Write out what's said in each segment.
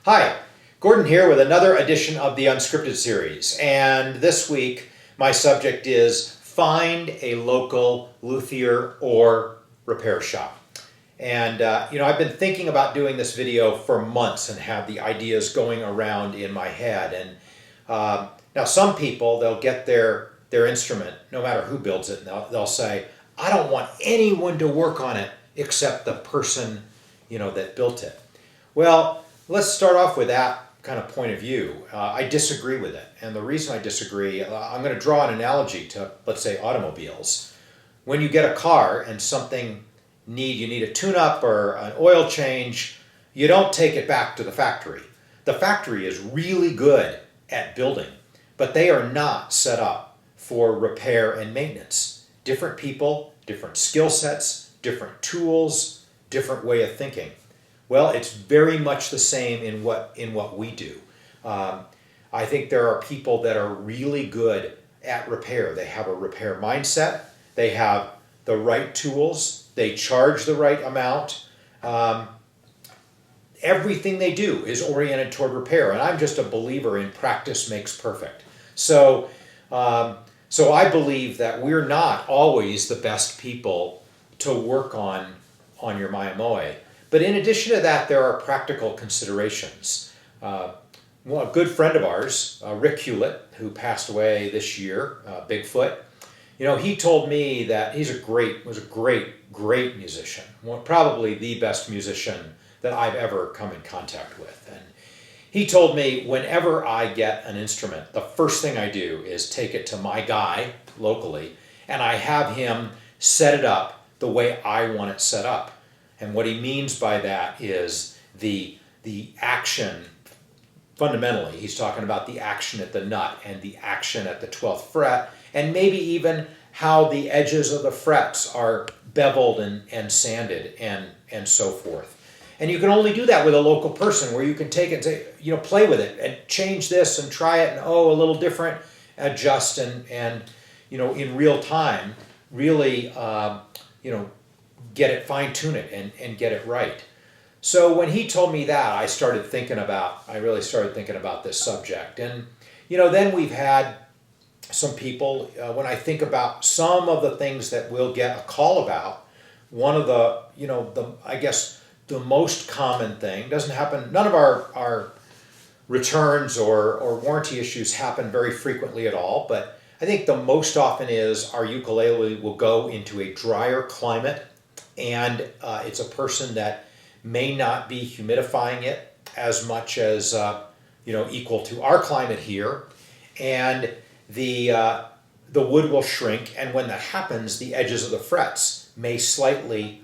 Hi, Gordon here with another edition of the Unscripted Series. And this week, my subject is find a local luthier or repair shop. And I've been thinking about doing this video for months and have the ideas going around in my head. And now some people, they'll get their instrument, no matter who builds it, and they'll say, I don't want anyone to work on it except the person, that built it. Well, let's start off with that kind of point of view. I disagree with it. And the reason I disagree, I'm going to draw an analogy to, let's say, automobiles. When you get a car and you need a tune-up or an oil change, you don't take it back to the factory. The factory is really good at building, but they are not set up for repair and maintenance. Different people, different skill sets, different tools, different way of thinking. Well, it's very much the same in what we do. I think there are people that are really good at repair. They have a repair mindset. They have the right tools. They charge the right amount. Everything they do is oriented toward repair, and I'm just a believer in practice makes perfect. So I believe that we're not always the best people to work on your Mayamoe. But in addition to that, there are practical considerations. A good friend of ours, Rick Hewlett, who passed away this year, Bigfoot, he told me that was a great musician, probably the best musician that I've ever come in contact with. And he told me whenever I get an instrument, the first thing I do is take it to my guy locally, and I have him set it up the way I want it set up. And what he means by that is the action. Fundamentally, he's talking about the action at the nut and the action at the 12th fret, and maybe even how the edges of the frets are beveled and sanded and so forth. And you can only do that with a local person, where you can take it and say, play with it and change this and try it, and a little different, adjust and in real time, really get it, fine-tune it and get it right. So when he told me that, I really started thinking about this subject. And, then we've had some people, when I think about some of the things that we'll get a call about, one of the most common thing, doesn't happen, none of our returns or warranty issues happen very frequently at all, but I think the most often is our ukulele will go into a drier climate, and it's a person that may not be humidifying it as much as equal to our climate here, and the wood will shrink, and when that happens, the edges of the frets may slightly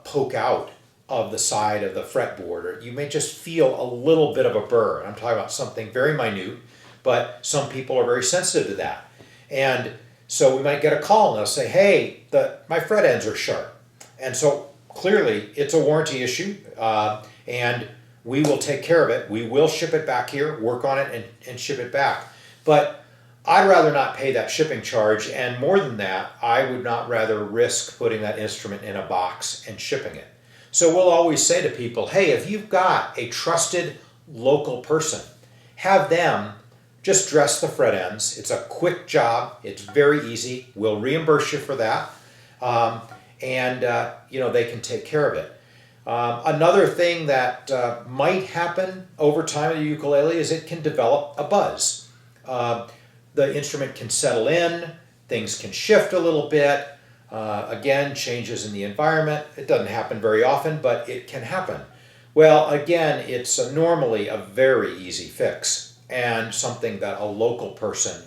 poke out of the side of the fretboard, or you may just feel a little bit of a burr. I'm talking about something very minute, but some people are very sensitive to that. And so we might get a call and they'll say, hey, my fret ends are sharp. And so clearly it's a warranty issue, and we will take care of it. We will ship it back here, work on it, and ship it back. But I'd rather not pay that shipping charge, and more than that, I would not rather risk putting that instrument in a box and shipping it. So we'll always say to people, hey, if you've got a trusted local person, have them just dress the fret ends. It's a quick job. It's very easy. We'll reimburse you for that. And they can take care of it. Another thing that might happen over time with the ukulele is it can develop a buzz. The instrument can settle in, things can shift a little bit. Again, changes in the environment. It doesn't happen very often, but it can happen. Well, again, it's normally a very easy fix and something that a local person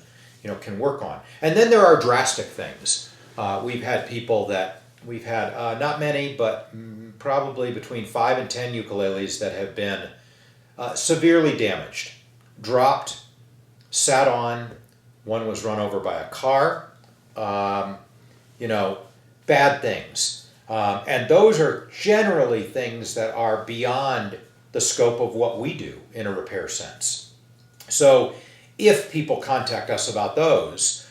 can work on. And then there are drastic things. We've had not many, but probably between 5 and 10 ukuleles that have been severely damaged, dropped, sat on. One was run over by a car. Bad things. And those are generally things that are beyond the scope of what we do in a repair sense. So if people contact us about those,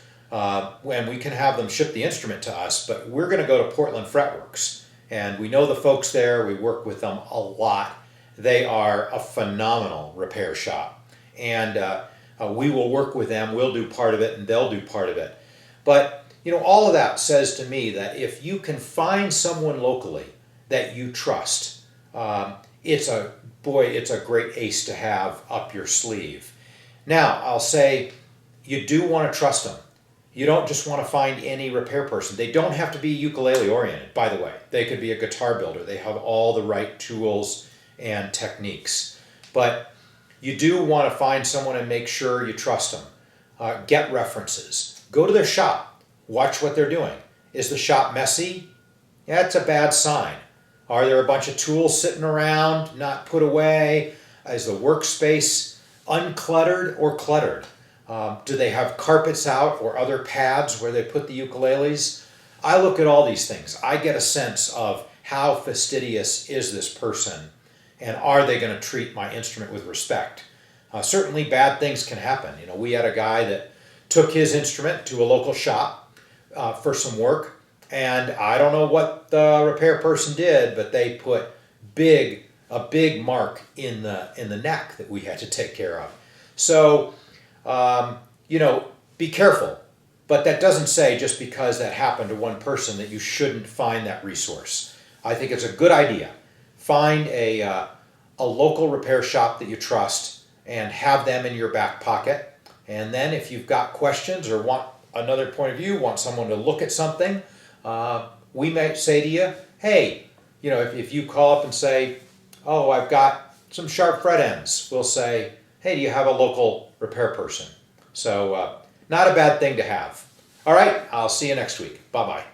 when we can have them ship the instrument to us, but we're going to go to Portland Fretworks, and we know the folks there, we work with them a lot. They are a phenomenal repair shop. And we will work with them. We'll do part of it and they'll do part of it. But, all of that says to me that if you can find someone locally that you trust, it's a great ace to have up your sleeve. Now, I'll say you do want to trust them. You don't just want to find any repair person. They don't have to be ukulele oriented, by the way. They could be a guitar builder. They have all the right tools and techniques. But you do want to find someone and make sure you trust them. Get references. Go to their shop. Watch what they're doing. Is the shop messy? Yeah, it's a bad sign. Are there a bunch of tools sitting around, not put away? Is the workspace uncluttered or cluttered? Do they have carpets out or other pads where they put the ukuleles? I look at all these things. I get a sense of how fastidious is this person and are they going to treat my instrument with respect? Certainly bad things can happen. We had a guy that took his instrument to a local shop for some work, and I don't know what the repair person did, but they put a big mark in the neck that we had to take care of. So, be careful. But that doesn't say just because that happened to one person that you shouldn't find that resource. I think it's a good idea. Find a local repair shop that you trust and have them in your back pocket. And then if you've got questions or want another point of view, want someone to look at something, we might say to you, hey, if you call up and say, oh, I've got some sharp fret ends, we'll say, hey, do you have a local repair person? So not a bad thing to have. All right, I'll see you next week. Bye-bye.